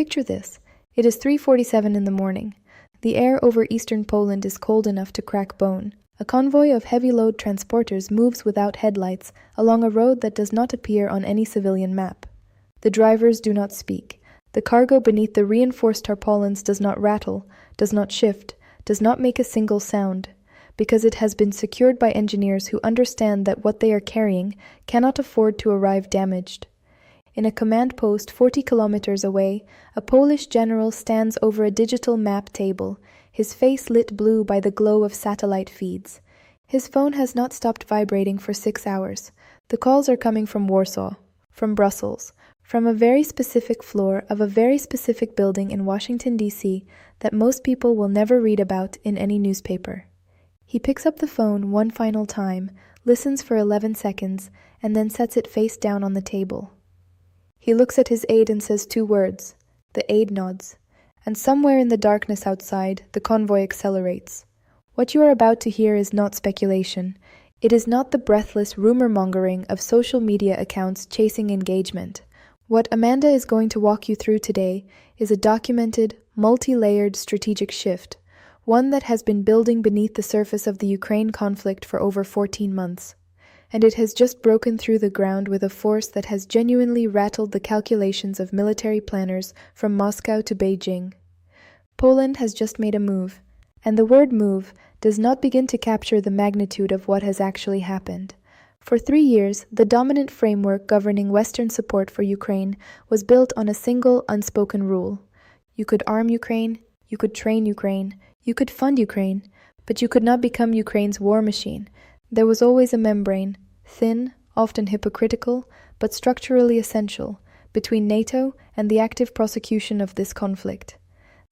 Picture this. It is 3:47 in the morning. The air over eastern Poland is cold enough to crack bone. A convoy of heavy-load transporters moves without headlights along a road that does not appear on any civilian map. The drivers do not speak. The cargo beneath the reinforced tarpaulins does not rattle, does not shift, does not make a single sound, because it has been secured by engineers who understand that what they are carrying cannot afford to arrive damaged. In a command post 40 kilometers away, a Polish general stands over a digital map table, his face lit blue by the glow of satellite feeds. His phone has not stopped vibrating for 6 hours. The calls are coming from Warsaw, from Brussels, from a very specific floor of a very specific building in Washington, D.C. that most people will never read about in any newspaper. He picks up the phone one final time, listens for 11 seconds, and then sets it face down on the table. He looks at his aide and says 2 words. The aide nods. And somewhere in the darkness outside, the convoy accelerates. What you are about to hear is not speculation. It is not the breathless rumor-mongering of social media accounts chasing engagement. What Amanda is going to walk you through today is a documented, multi-layered strategic shift, one that has been building beneath the surface of the Ukraine conflict for over 14 months. And it has just broken through the ground with a force that has genuinely rattled the calculations of military planners from Moscow to Beijing. Poland has just made a move, and the word move does not begin to capture the magnitude of what has actually happened. For 3 years, the dominant framework governing Western support for Ukraine was built on a single unspoken rule. You could arm Ukraine, you could train Ukraine, you could fund Ukraine, but you could not become Ukraine's war machine. There was always a membrane, thin, often hypocritical, but structurally essential, between NATO and the active prosecution of this conflict.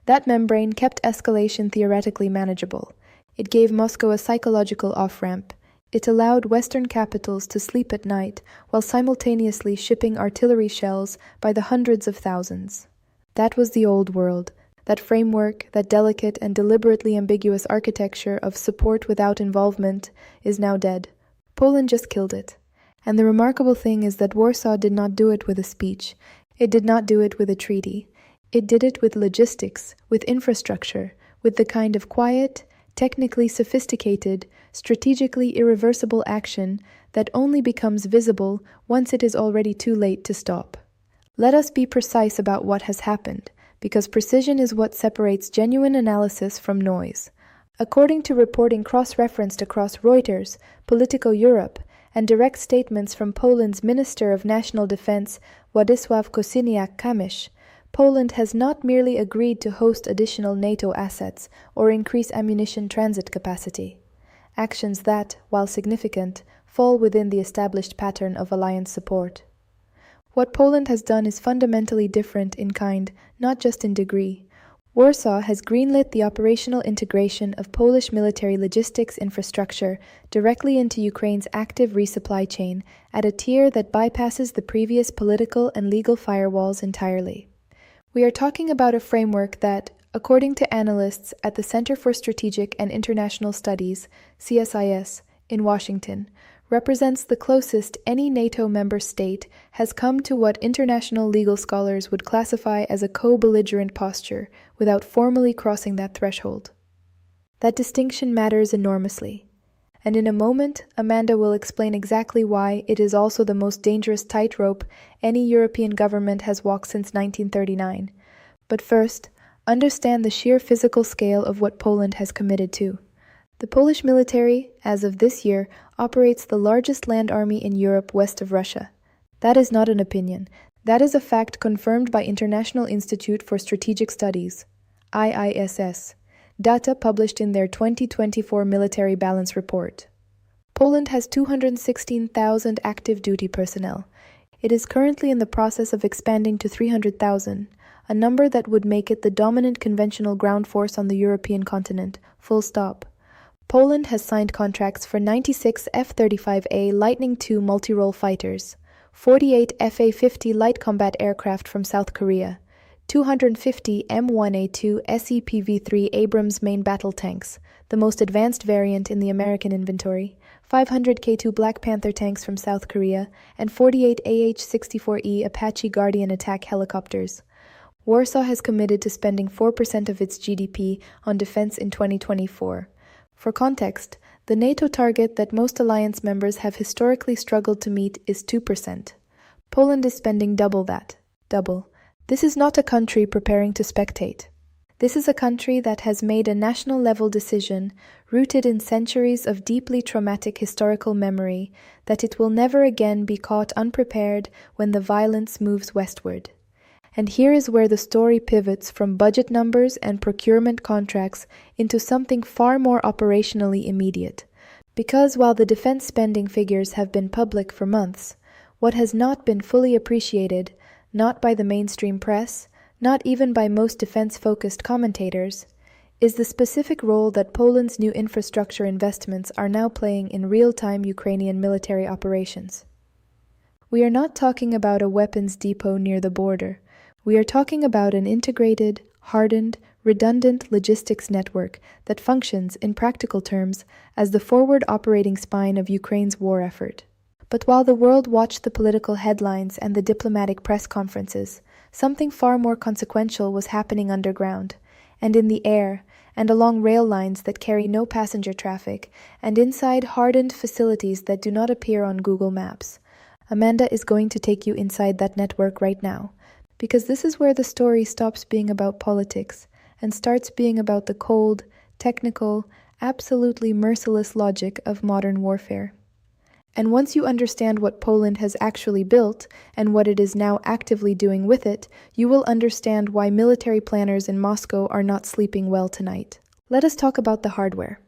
That membrane kept escalation theoretically manageable. It gave Moscow a psychological off-ramp. It allowed Western capitals to sleep at night while simultaneously shipping artillery shells by the hundreds of thousands. That was the old world. That framework, that delicate and deliberately ambiguous architecture of support without involvement, is now dead. Poland just killed it. And the remarkable thing is that Warsaw did not do it with a speech. It did not do it with a treaty. It did it with logistics, with infrastructure, with the kind of quiet, technically sophisticated, strategically irreversible action that only becomes visible once it is already too late to stop. Let us be precise about what has happened, because precision is what separates genuine analysis from noise. According to reporting cross-referenced across Reuters, Politico Europe, and direct statements from Poland's Minister of National Defense, Władysław Kosiniak-Kamysz, Poland has not merely agreed to host additional NATO assets or increase ammunition transit capacity. Actions that, while significant, fall within the established pattern of alliance support. What Poland has done is fundamentally different in kind, not just in degree. Warsaw has greenlit the operational integration of Polish military logistics infrastructure directly into Ukraine's active resupply chain at a tier that bypasses the previous political and legal firewalls entirely. We are talking about a framework that, according to analysts at the Center for Strategic and International Studies, CSIS, in Washington, represents the closest any NATO member state has come to what international legal scholars would classify as a co-belligerent posture without formally crossing that threshold. That distinction matters enormously. And in a moment, Amanda will explain exactly why it is also the most dangerous tightrope any European government has walked since 1939. But first, understand the sheer physical scale of what Poland has committed to. The Polish military, as of this year, operates the largest land army in Europe west of Russia. That is not an opinion. That is a fact confirmed by International Institute for Strategic Studies, IISS, data published in their 2024 Military Balance Report. Poland has 216,000 active duty personnel. It is currently in the process of expanding to 300,000, a number that would make it the dominant conventional ground force on the European continent, full stop. Poland has signed contracts for 96 F-35A Lightning II multi-role fighters, 48 Fa-50 light combat aircraft from South Korea, 250 M1A2 SEPV-3 Abrams main battle tanks, the most advanced variant in the American inventory, 500 K2 Black Panther tanks from South Korea, and 48 AH-64E Apache Guardian attack helicopters. Warsaw has committed to spending 4% of its GDP on defense in 2024. For context, the NATO target that most alliance members have historically struggled to meet is 2%. Poland is spending double that. Double. This is not a country preparing to spectate. This is a country that has made a national-level decision, rooted in centuries of deeply traumatic historical memory, that it will never again be caught unprepared when the violence moves westward. And here is where the story pivots from budget numbers and procurement contracts into something far more operationally immediate. Because while the defense spending figures have been public for months, what has not been fully appreciated, not by the mainstream press, not even by most defense-focused commentators, is the specific role that Poland's new infrastructure investments are now playing in real-time Ukrainian military operations. We are not talking about a weapons depot near the border. We are talking about an integrated, hardened, redundant logistics network that functions, in practical terms, as the forward operating spine of Ukraine's war effort. But while the world watched the political headlines and the diplomatic press conferences, something far more consequential was happening underground, and in the air, and along rail lines that carry no passenger traffic, and inside hardened facilities that do not appear on Google Maps. Amanda is going to take you inside that network right now, because this is where the story stops being about politics and starts being about the cold, technical, absolutely merciless logic of modern warfare. And once you understand what Poland has actually built and what it is now actively doing with it, you will understand why military planners in Moscow are not sleeping well tonight. Let us talk about the hardware.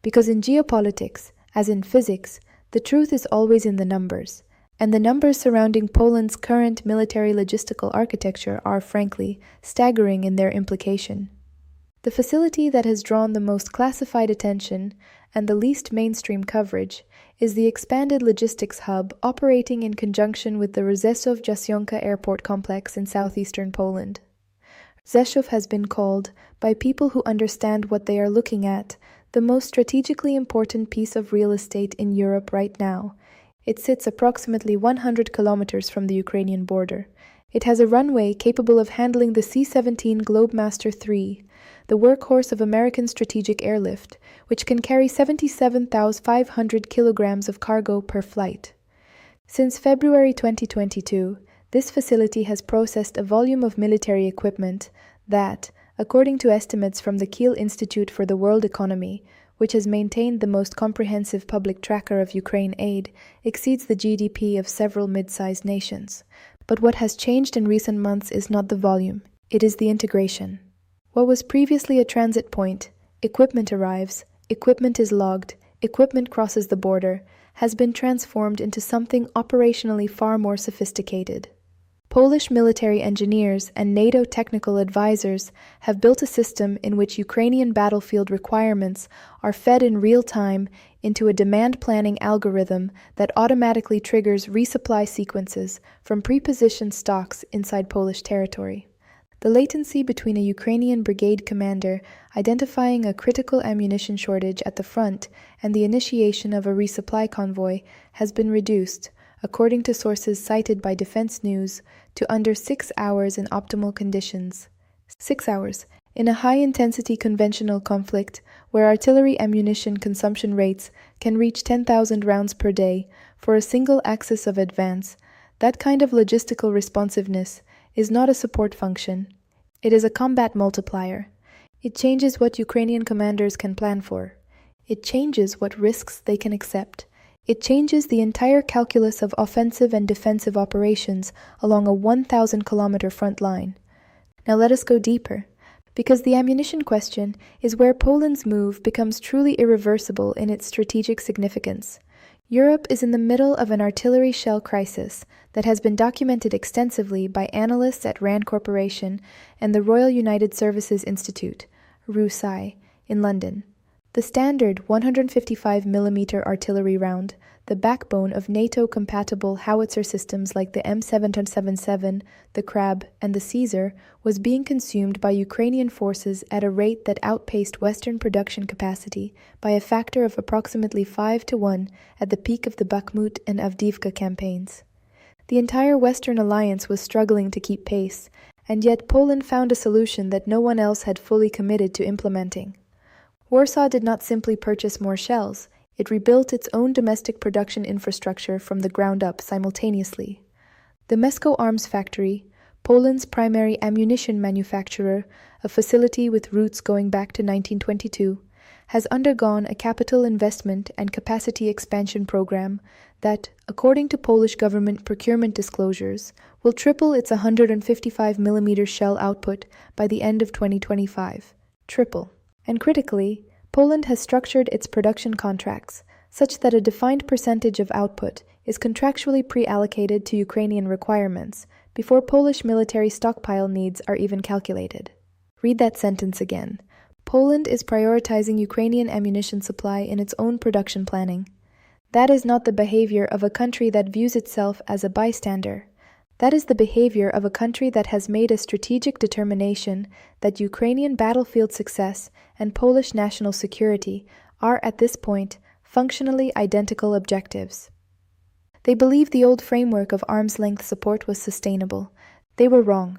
Because in geopolitics, as in physics, the truth is always in the numbers. And the numbers surrounding Poland's current military logistical architecture are, frankly, staggering in their implication. The facility that has drawn the most classified attention and the least mainstream coverage is the expanded logistics hub operating in conjunction with the Rzeszów-Jasionka airport complex in southeastern Poland. Rzeszów has been called, by people who understand what they are looking at, the most strategically important piece of real estate in Europe right now. It sits approximately 100 kilometers from the Ukrainian border. It has a runway capable of handling the C-17 Globemaster III, the workhorse of American strategic airlift, which can carry 77,500 kilograms of cargo per flight. Since February 2022, this facility has processed a volume of military equipment that, according to estimates from the Kiel Institute for the World Economy, which has maintained the most comprehensive public tracker of Ukraine aid, exceeds the GDP of several mid-sized nations. But what has changed in recent months is not the volume, it is the integration. What was previously a transit point, equipment arrives, equipment is logged, equipment crosses the border, has been transformed into something operationally far more sophisticated. Polish military engineers and NATO technical advisors have built a system in which Ukrainian battlefield requirements are fed in real time into a demand planning algorithm that automatically triggers resupply sequences from pre-positioned stocks inside Polish territory. The latency between a Ukrainian brigade commander identifying a critical ammunition shortage at the front and the initiation of a resupply convoy has been reduced, according to sources cited by Defense News, to under 6 hours in optimal conditions. 6 hours, in a high-intensity conventional conflict where artillery ammunition consumption rates can reach 10,000 rounds per day for a single axis of advance. That kind of logistical responsiveness is not a support function. It is a combat multiplier. It changes what Ukrainian commanders can plan for. It changes what risks they can accept. It changes the entire calculus of offensive and defensive operations along a 1,000-kilometer front line. Now let us go deeper, because the ammunition question is where Poland's move becomes truly irreversible in its strategic significance. Europe is in the middle of an artillery shell crisis that has been documented extensively by analysts at RAND Corporation and the Royal United Services Institute, RUSI, in London. The standard 155mm artillery round, the backbone of NATO-compatible howitzer systems like the M777, the Krab, and the Caesar, was being consumed by Ukrainian forces at a rate that outpaced Western production capacity by a factor of approximately 5-1 at the peak of the Bakhmut and Avdiivka campaigns. The entire Western alliance was struggling to keep pace, and yet Poland found a solution that no one else had fully committed to implementing. Warsaw did not simply purchase more shells, it rebuilt its own domestic production infrastructure from the ground up simultaneously. The Mesko Arms Factory, Poland's primary ammunition manufacturer, a facility with roots going back to 1922, has undergone a capital investment and capacity expansion program that, according to Polish government procurement disclosures, will triple its 155mm shell output by the end of 2025. Triple. And critically, Poland has structured its production contracts such that a defined percentage of output is contractually pre-allocated to Ukrainian requirements before Polish military stockpile needs are even calculated. Read that sentence again. Poland is prioritizing Ukrainian ammunition supply in its own production planning. That is not the behavior of a country that views itself as a bystander. That is the behavior of a country that has made a strategic determination that Ukrainian battlefield success and Polish national security are, at this point, functionally identical objectives. They believed the old framework of arm's-length support was sustainable. They were wrong,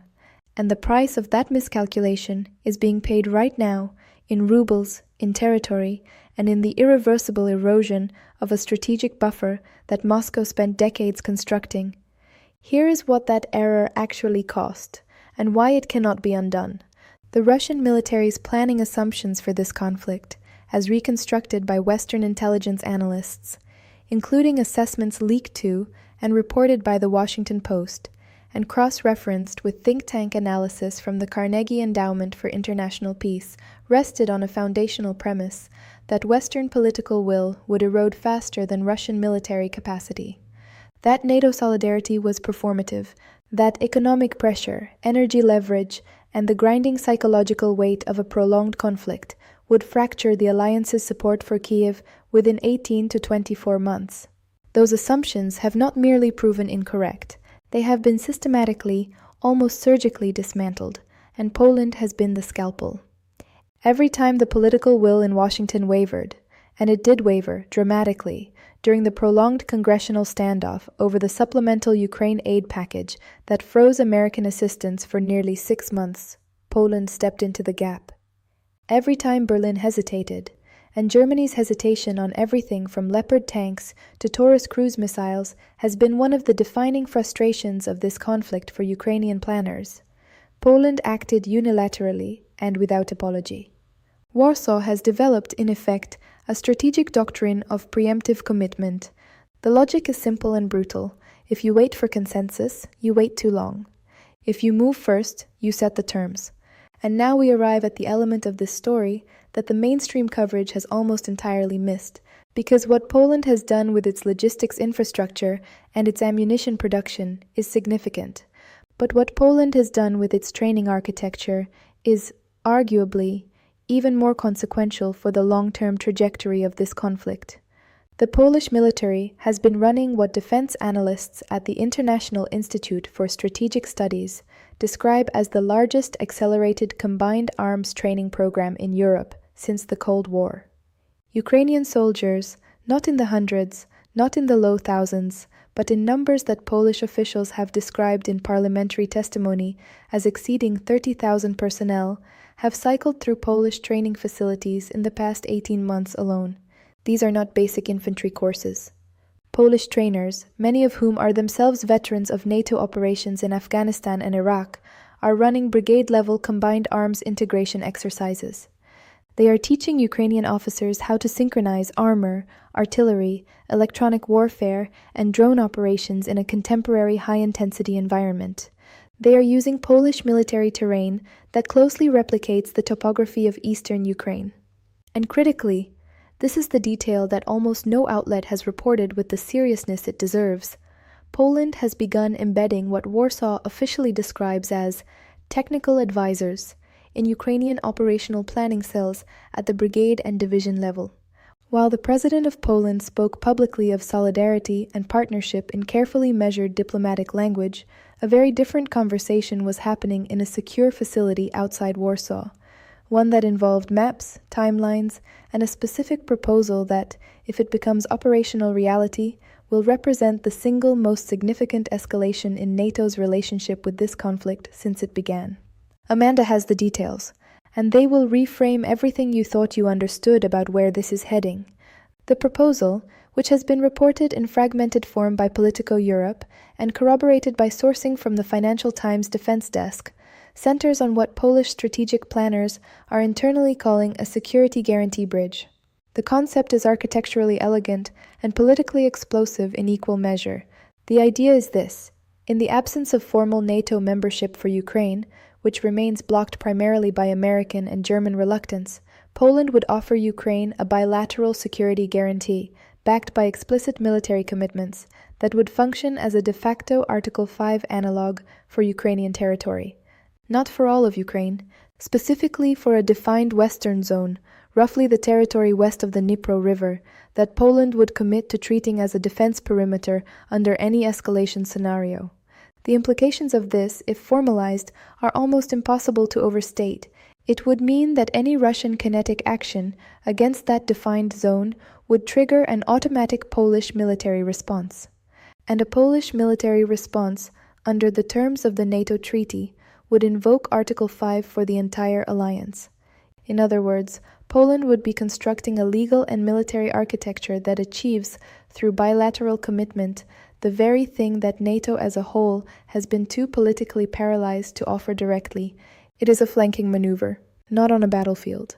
and the price of that miscalculation is being paid right now in rubles, in territory, and in the irreversible erosion of a strategic buffer that Moscow spent decades constructing. Here is what that error actually cost, and why it cannot be undone. The Russian military's planning assumptions for this conflict, as reconstructed by Western intelligence analysts, including assessments leaked to and reported by the Washington Post, and cross-referenced with think tank analysis from the Carnegie Endowment for International Peace, rested on a foundational premise that Western political will would erode faster than Russian military capacity. That NATO solidarity was performative, that economic pressure, energy leverage, and the grinding psychological weight of a prolonged conflict would fracture the alliance's support for Kiev within 18 to 24 months. Those assumptions have not merely proven incorrect, they have been systematically, almost surgically dismantled, and Poland has been the scalpel. Every time the political will in Washington wavered, and it did waver dramatically, during the prolonged congressional standoff over the supplemental Ukraine aid package that froze American assistance for nearly 6 months, Poland stepped into the gap. Every time Berlin hesitated, and Germany's hesitation on everything from Leopard tanks to Taurus cruise missiles has been one of the defining frustrations of this conflict for Ukrainian planners, Poland acted unilaterally and without apology. Warsaw has developed, in effect, a strategic doctrine of preemptive commitment. The logic is simple and brutal. If you wait for consensus, you wait too long. If you move first, you set the terms. And now we arrive at the element of this story that the mainstream coverage has almost entirely missed, because what Poland has done with its logistics infrastructure and its ammunition production is significant. But what Poland has done with its training architecture is, arguably, even more consequential for the long-term trajectory of this conflict. The Polish military has been running what defense analysts at the International Institute for Strategic Studies describe as the largest accelerated combined arms training program in Europe since the Cold War. Ukrainian soldiers, not in the hundreds, not in the low thousands, but in numbers that Polish officials have described in parliamentary testimony as exceeding 30,000 personnel, have cycled through Polish training facilities in the past 18 months alone. These are not basic infantry courses. Polish trainers, many of whom are themselves veterans of NATO operations in Afghanistan and Iraq, are running brigade-level combined arms integration exercises. They are teaching Ukrainian officers how to synchronize armor, artillery, electronic warfare, and drone operations in a contemporary high-intensity environment. They are using Polish military terrain that closely replicates the topography of eastern Ukraine. And critically, this is the detail that almost no outlet has reported with the seriousness it deserves. Poland has begun embedding what Warsaw officially describes as technical advisors in Ukrainian operational planning cells at the brigade and division level. While the President of Poland spoke publicly of solidarity and partnership in carefully measured diplomatic language, a very different conversation was happening in a secure facility outside Warsaw, one that involved maps, timelines, and a specific proposal that, if it becomes operational reality, will represent the single most significant escalation in NATO's relationship with this conflict since it began. Amanda has the details, and they will reframe everything you thought you understood about where this is heading. The proposal, which has been reported in fragmented form by Politico Europe and corroborated by sourcing from the Financial Times Defense Desk, centers on what Polish strategic planners are internally calling a security guarantee bridge. The concept is architecturally elegant and politically explosive in equal measure. The idea is this: in the absence of formal NATO membership for Ukraine, which remains blocked primarily by American and German reluctance, Poland would offer Ukraine a bilateral security guarantee, backed by explicit military commitments, that would function as a de facto Article 5 analog for Ukrainian territory. Not for all of Ukraine, specifically for a defined western zone, roughly the territory west of the Dnipro River, that Poland would commit to treating as a defense perimeter under any escalation scenario. The implications of this, if formalized, are almost impossible to overstate. It would mean that any Russian kinetic action against that defined zone would trigger an automatic Polish military response. And a Polish military response, under the terms of the NATO treaty, would invoke Article 5 for the entire alliance. In other words, Poland would be constructing a legal and military architecture that achieves, through bilateral commitment, the very thing that NATO as a whole has been too politically paralyzed to offer directly. It is a flanking maneuver, not on a battlefield,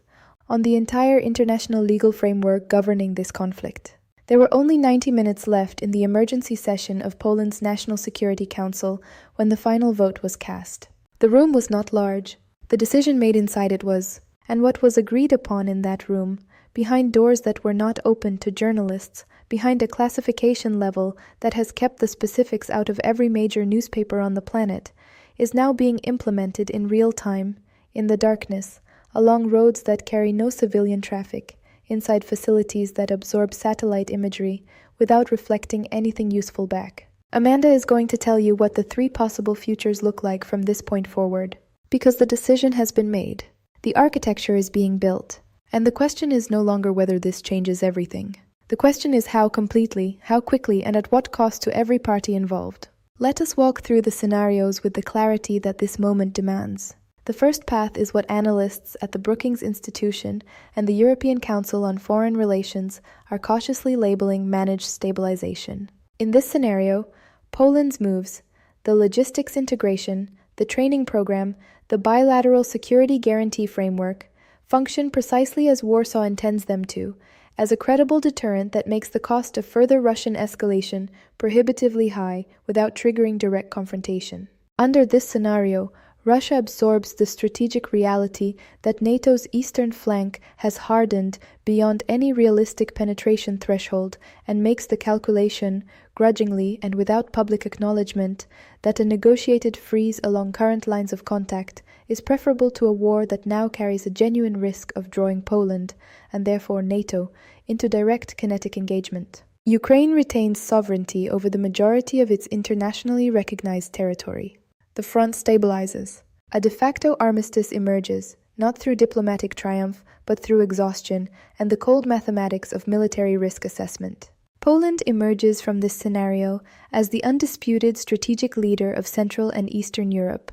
on the entire international legal framework governing this conflict. There were only 90 minutes left in the emergency session of Poland's National Security Council when the final vote was cast. The room was not large. The decision made inside it was, and what was agreed upon in that room, behind doors that were not open to journalists, behind a classification level that has kept the specifics out of every major newspaper on the planet, is now being implemented in real time, in the darkness, along roads that carry no civilian traffic, inside facilities that absorb satellite imagery without reflecting anything useful back. Amanda is going to tell you what the three possible futures look like from this point forward, because the decision has been made. The architecture is being built, and the question is no longer whether this changes everything. The question is how completely, how quickly, and at what cost to every party involved. Let us walk through the scenarios with the clarity that this moment demands. The first path is what analysts at the Brookings Institution and the European Council on Foreign Relations are cautiously labeling managed stabilization. In this scenario, Poland's moves, the logistics integration, the training program, the bilateral security guarantee framework, function precisely as Warsaw intends them to, as a credible deterrent that makes the cost of further Russian escalation prohibitively high without triggering direct confrontation. Under this scenario, Russia absorbs the strategic reality that NATO's eastern flank has hardened beyond any realistic penetration threshold and makes the calculation, grudgingly and without public acknowledgement, that a negotiated freeze along current lines of contact is preferable to a war that now carries a genuine risk of drawing Poland, and therefore NATO, into direct kinetic engagement. Ukraine retains sovereignty over the majority of its internationally recognized territory. The front stabilizes. A de facto armistice emerges, not through diplomatic triumph, but through exhaustion and the cold mathematics of military risk assessment. Poland emerges from this scenario as the undisputed strategic leader of Central and Eastern Europe,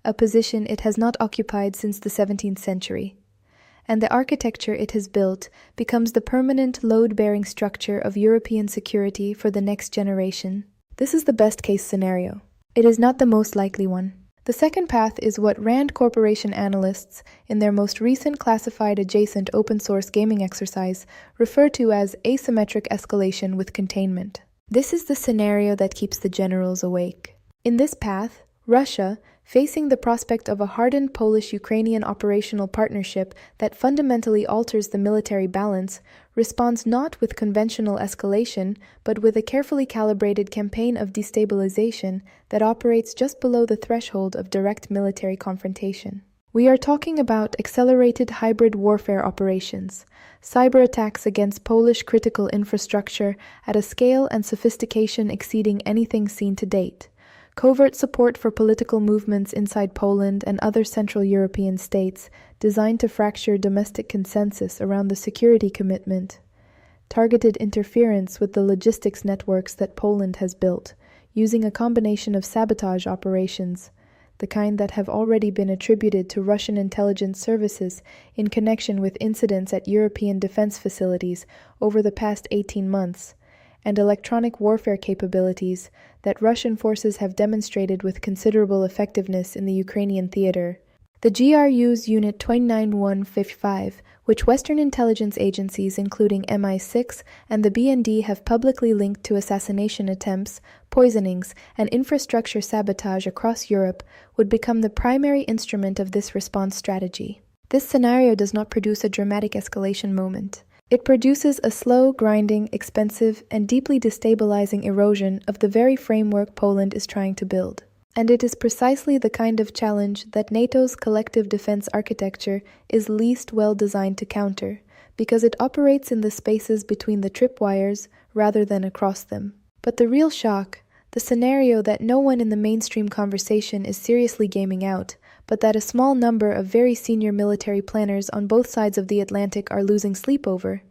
a position it has not occupied since the 17th century. And the architecture it has built becomes the permanent load-bearing structure of European security for the next generation. This is the best-case scenario. It is not the most likely one. The second path is what Rand Corporation analysts, in their most recent classified adjacent open-source gaming exercise, refer to as asymmetric escalation with containment. This is the scenario that keeps the generals awake. In this path, Russia, facing the prospect of a hardened Polish-Ukrainian operational partnership that fundamentally alters the military balance, responds not with conventional escalation, but with a carefully calibrated campaign of destabilization that operates just below the threshold of direct military confrontation. We are talking about accelerated hybrid warfare operations, cyber attacks against Polish critical infrastructure at a scale and sophistication exceeding anything seen to date, covert support for political movements inside Poland and other Central European states designed to fracture domestic consensus around the security commitment, targeted interference with the logistics networks that Poland has built, using a combination of sabotage operations, the kind that have already been attributed to Russian intelligence services in connection with incidents at European defense facilities over the past 18 months, and electronic warfare capabilities that Russian forces have demonstrated with considerable effectiveness in the Ukrainian theater. The GRU's Unit 29155, which Western intelligence agencies including MI6 and the BND have publicly linked to assassination attempts, poisonings, and infrastructure sabotage across Europe, would become the primary instrument of this response strategy. This scenario does not produce a dramatic escalation moment. It produces a slow, grinding, expensive, and deeply destabilizing erosion of the very framework Poland is trying to build. And it is precisely the kind of challenge that NATO's collective defense architecture is least well designed to counter, because it operates in the spaces between the tripwires rather than across them. But the real shock, the scenario that no one in the mainstream conversation is seriously gaming out, but that a small number of very senior military planners on both sides of the Atlantic are losing sleep over,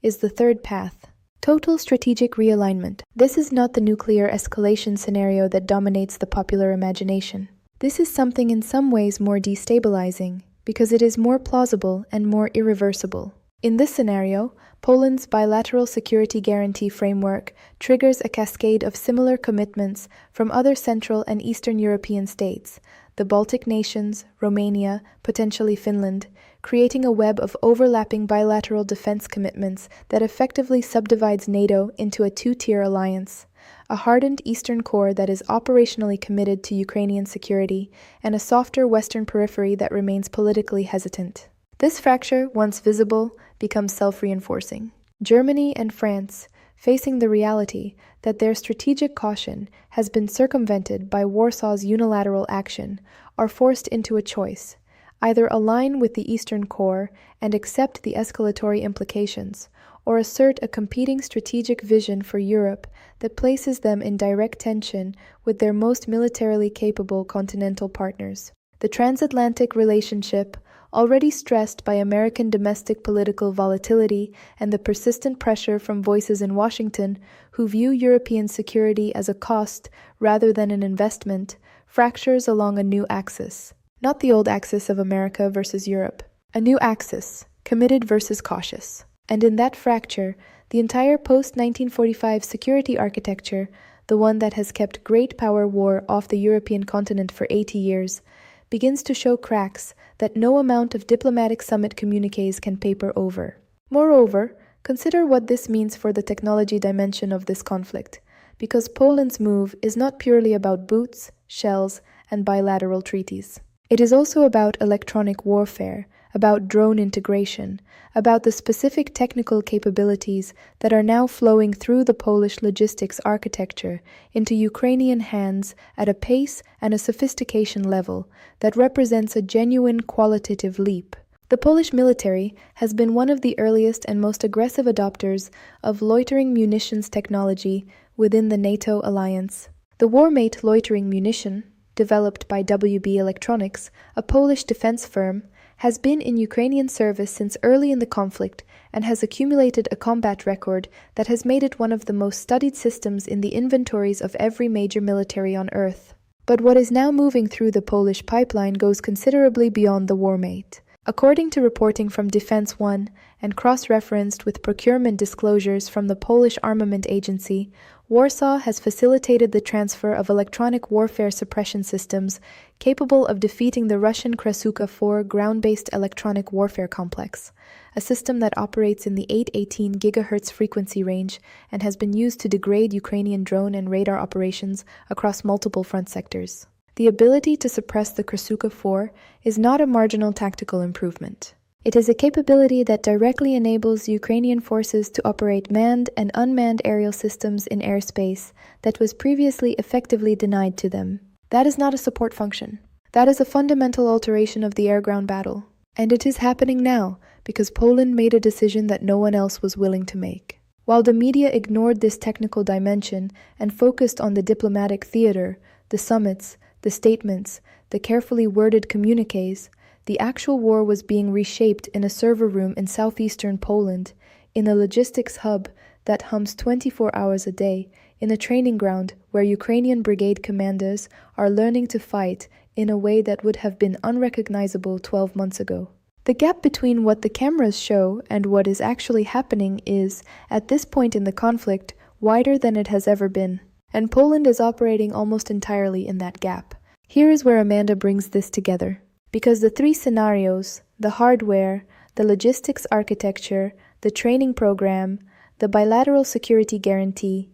is the third path. Total strategic realignment. This is not the nuclear escalation scenario that dominates the popular imagination. This is something in some ways more destabilizing, because it is more plausible and more irreversible. In this scenario, Poland's bilateral security guarantee framework triggers a cascade of similar commitments from other Central and Eastern European states, the Baltic nations, Romania, potentially Finland, creating a web of overlapping bilateral defense commitments that effectively subdivides NATO into a two-tier alliance, a hardened Eastern core that is operationally committed to Ukrainian security, and a softer Western periphery that remains politically hesitant. This fracture, once visible, becomes self-reinforcing. Germany and France, facing the reality that their strategic caution has been circumvented by Warsaw's unilateral action, are forced into a choice: either align with the Eastern core and accept the escalatory implications, or assert a competing strategic vision for Europe that places them in direct tension with their most militarily capable continental partners. The transatlantic relationship, already stressed by American domestic political volatility and the persistent pressure from voices in Washington who view European security as a cost rather than an investment, fractures along a new axis. Not the old axis of America versus Europe. A new axis, committed versus cautious. And in that fracture, the entire post-1945 security architecture, the one that has kept great power war off the European continent for 80 years, begins to show cracks that no amount of diplomatic summit communiques can paper over. Moreover, consider what this means for the technology dimension of this conflict, because Poland's move is not purely about boots, shells, and bilateral treaties. It is also about electronic warfare, about drone integration, about the specific technical capabilities that are now flowing through the Polish logistics architecture into Ukrainian hands at a pace and a sophistication level that represents a genuine qualitative leap. The Polish military has been one of the earliest and most aggressive adopters of loitering munitions technology within the NATO alliance. The Warmate loitering munition, developed by WB Electronics, a Polish defense firm, has been in Ukrainian service since early in the conflict and has accumulated a combat record that has made it one of the most studied systems in the inventories of every major military on Earth. But what is now moving through the Polish pipeline goes considerably beyond the Warmate. According to reporting from Defense One and cross-referenced with procurement disclosures from the Polish Armament Agency, Warsaw has facilitated the transfer of electronic warfare suppression systems capable of defeating the Russian Krasuka-4 ground-based electronic warfare complex, a system that operates in the 818 GHz frequency range and has been used to degrade Ukrainian drone and radar operations across multiple front sectors. The ability to suppress the Krasuka-4 is not a marginal tactical improvement. It is a capability that directly enables Ukrainian forces to operate manned and unmanned aerial systems in airspace that was previously effectively denied to them. That is not a support function. That is a fundamental alteration of the air-ground battle. And it is happening now because Poland made a decision that no one else was willing to make. While the media ignored this technical dimension and focused on the diplomatic theater, the summits, the statements, the carefully worded communiques, the actual war was being reshaped in a server room in southeastern Poland, in a logistics hub that hums 24 hours a day, in a training ground where Ukrainian brigade commanders are learning to fight in a way that would have been unrecognizable 12 months ago. The gap between what the cameras show and what is actually happening is, at this point in the conflict, wider than it has ever been. And Poland is operating almost entirely in that gap. Here is where Amanda brings this together. Because the three scenarios, the hardware, the logistics architecture, the training program, the bilateral security guarantee,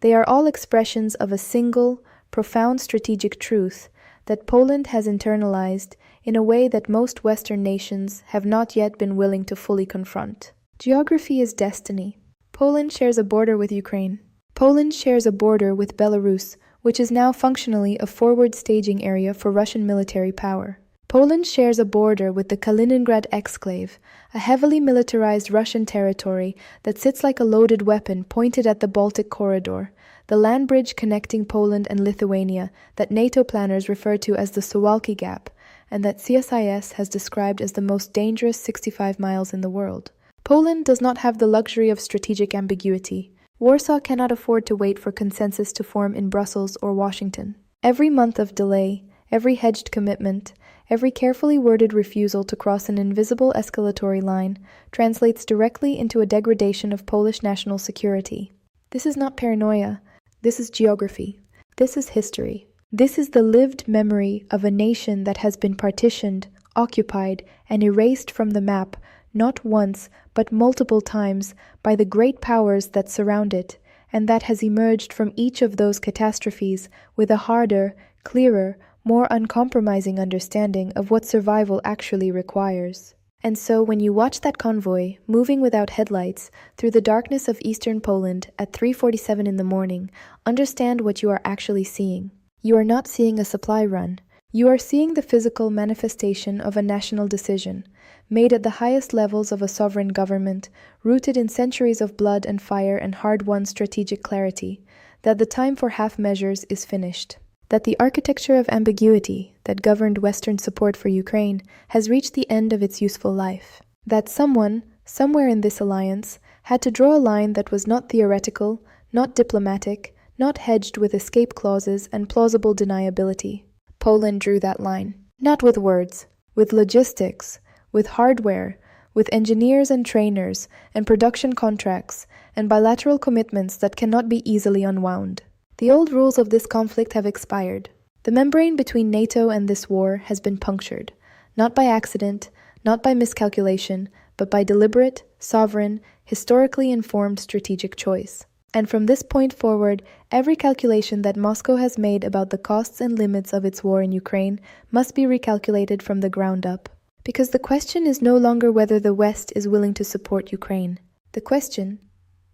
they are all expressions of a single, profound strategic truth that Poland has internalized in a way that most Western nations have not yet been willing to fully confront. Geography is destiny. Poland shares a border with Ukraine. Poland shares a border with Belarus, which is now functionally a forward staging area for Russian military power. Poland shares a border with the Kaliningrad exclave, a heavily militarized Russian territory that sits like a loaded weapon pointed at the Baltic corridor, the land bridge connecting Poland and Lithuania that NATO planners refer to as the Suwalki Gap, and that CSIS has described as the most dangerous 65 miles in the world. Poland does not have the luxury of strategic ambiguity. Warsaw cannot afford to wait for consensus to form in Brussels or Washington. Every month of delay, every hedged commitment, every carefully worded refusal to cross an invisible escalatory line translates directly into a degradation of Polish national security. This is not paranoia. This is geography. This is history. This is the lived memory of a nation that has been partitioned, occupied, and erased from the map not once, but multiple times by the great powers that surround it, and that has emerged from each of those catastrophes with a harder, clearer, more uncompromising understanding of what survival actually requires. And so when you watch that convoy moving without headlights through the darkness of eastern Poland at 3:47 in the morning, understand what you are actually seeing. You are not seeing a supply run. You are seeing the physical manifestation of a national decision, made at the highest levels of a sovereign government, rooted in centuries of blood and fire and hard-won strategic clarity, that the time for half measures is finished. That the architecture of ambiguity that governed Western support for Ukraine has reached the end of its useful life. That someone, somewhere in this alliance, had to draw a line that was not theoretical, not diplomatic, not hedged with escape clauses and plausible deniability. Poland drew that line. Not with words, with logistics, with hardware, with engineers and trainers, and production contracts, and bilateral commitments that cannot be easily unwound. The old rules of this conflict have expired. The membrane between NATO and this war has been punctured, not by accident, not by miscalculation, but by deliberate, sovereign, historically informed strategic choice. And from this point forward, every calculation that Moscow has made about the costs and limits of its war in Ukraine must be recalculated from the ground up. Because the question is no longer whether the West is willing to support Ukraine. The question,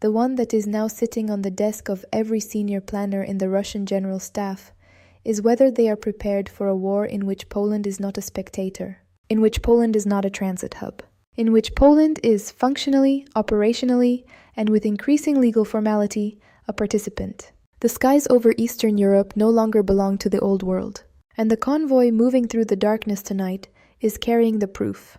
the one that is now sitting on the desk of every senior planner in the Russian General Staff, is whether they are prepared for a war in which Poland is not a spectator, in which Poland is not a transit hub, in which Poland is functionally, operationally, and with increasing legal formality, a participant. The skies over Eastern Europe no longer belong to the old world, and the convoy moving through the darkness tonight is carrying the proof.